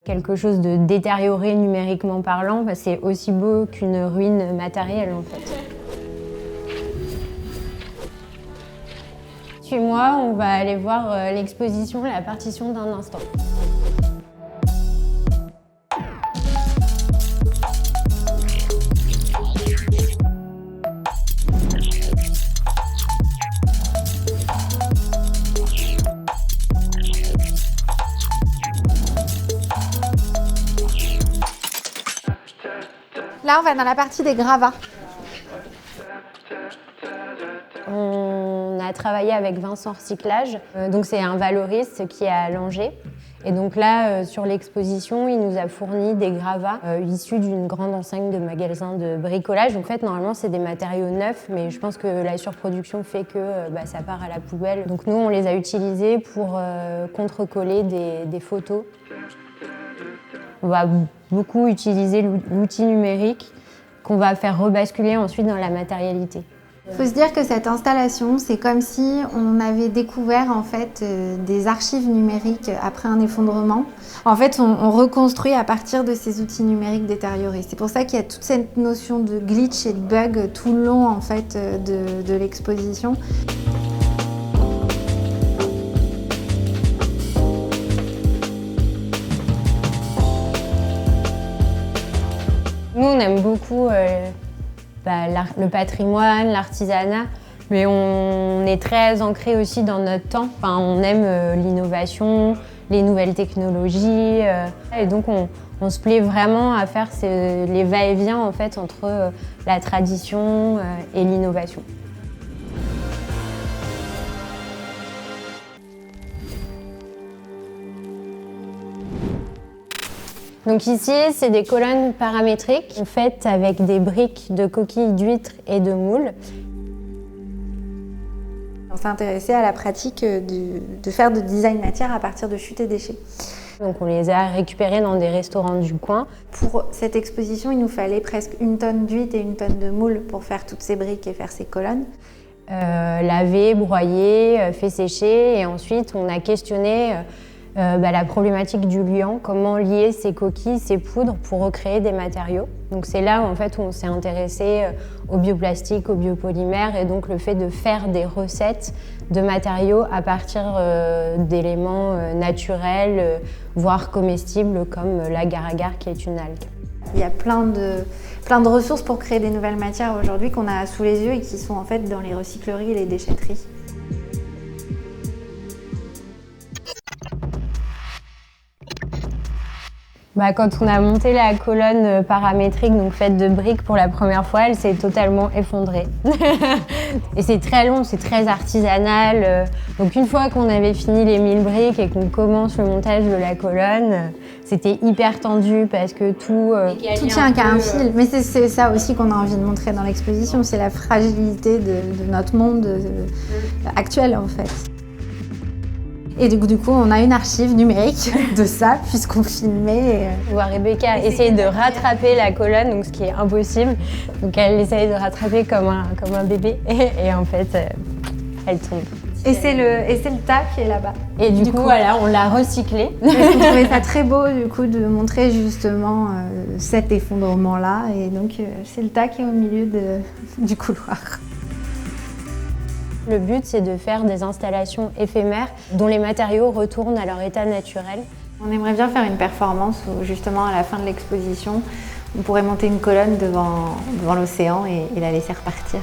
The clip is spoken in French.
quelque chose de détérioré numériquement parlant, c'est aussi beau qu'une ruine matérielle en fait. Suis-moi, on va aller voir l'exposition La partition d'un instant. Là, on va dans la partie des gravats. On a travaillé avec Vincent Recyclage, donc c'est un valoriste qui est à Langeais. Et donc là, sur l'exposition, il nous a fourni des gravats issus d'une grande enseigne de magasins de bricolage. En fait, normalement, c'est des matériaux neufs, mais je pense que la surproduction fait que ça part à la poubelle. Donc nous, on les a utilisés pour contrecoller des photos. On va beaucoup utiliser l'outil numérique qu'on va faire rebasculer ensuite dans la matérialité. Il faut se dire que cette installation, c'est comme si on avait découvert en fait des archives numériques après un effondrement. En fait, on reconstruit à partir de ces outils numériques détériorés. C'est pour ça qu'il y a toute cette notion de glitch et de bug tout le long en fait de l'exposition. Nous, on aime beaucoup le patrimoine, l'artisanat, mais on est très ancré aussi dans notre temps. Enfin, on aime l'innovation, les nouvelles technologies, et donc on se plaît vraiment à faire les va-et-vient en fait, entre la tradition et l'innovation. Donc ici, c'est des colonnes paramétriques faites avec des briques de coquilles d'huîtres et de moules. On s'est intéressé à la pratique de faire de design matière à partir de chutes et déchets. Donc on les a récupérés dans des restaurants du coin. Pour cette exposition, il nous fallait presque 1 tonne d'huîtres et 1 tonne de moules pour faire toutes ces briques et faire ces colonnes. Laver, broyer, fait sécher, et ensuite on a questionné la problématique du liant, comment lier ces coquilles, ces poudres pour recréer des matériaux. Donc c'est là où, en fait, où on s'est intéressé au bioplastique, au biopolymère, et donc le fait de faire des recettes de matériaux à partir d'éléments naturels, voire comestibles, comme l'agar-agar qui est une algue. Il y a plein de ressources pour créer des nouvelles matières aujourd'hui qu'on a sous les yeux et qui sont en fait dans les recycleries et les déchetteries. Quand on a monté la colonne paramétrique, donc faite de briques pour la première fois, elle s'est totalement effondrée. Et c'est très long, c'est très artisanal. Donc une fois qu'on avait fini les 1000 briques et qu'on commence le montage de la colonne, c'était hyper tendu parce que tout tient qu'à un fil. Mais c'est ça aussi qu'on a envie de montrer dans l'exposition, c'est la fragilité de notre monde actuel en fait. Et du coup, on a une archive numérique de ça, puisqu'on filmait. On voit Rebecca essayer de rattraper la colonne, donc ce qui est impossible. Donc elle essaye de rattraper comme un bébé, et en fait, elle tombe. Et c'est le tas qui est là-bas. Et du coup, voilà, on l'a recyclé. On trouvait ça très beau, du coup, de montrer justement cet effondrement-là. Et donc, c'est le tas qui est au milieu du couloir. Le but, c'est de faire des installations éphémères dont les matériaux retournent à leur état naturel. On aimerait bien faire une performance où, justement, à la fin de l'exposition, on pourrait monter une colonne devant l'océan et la laisser repartir.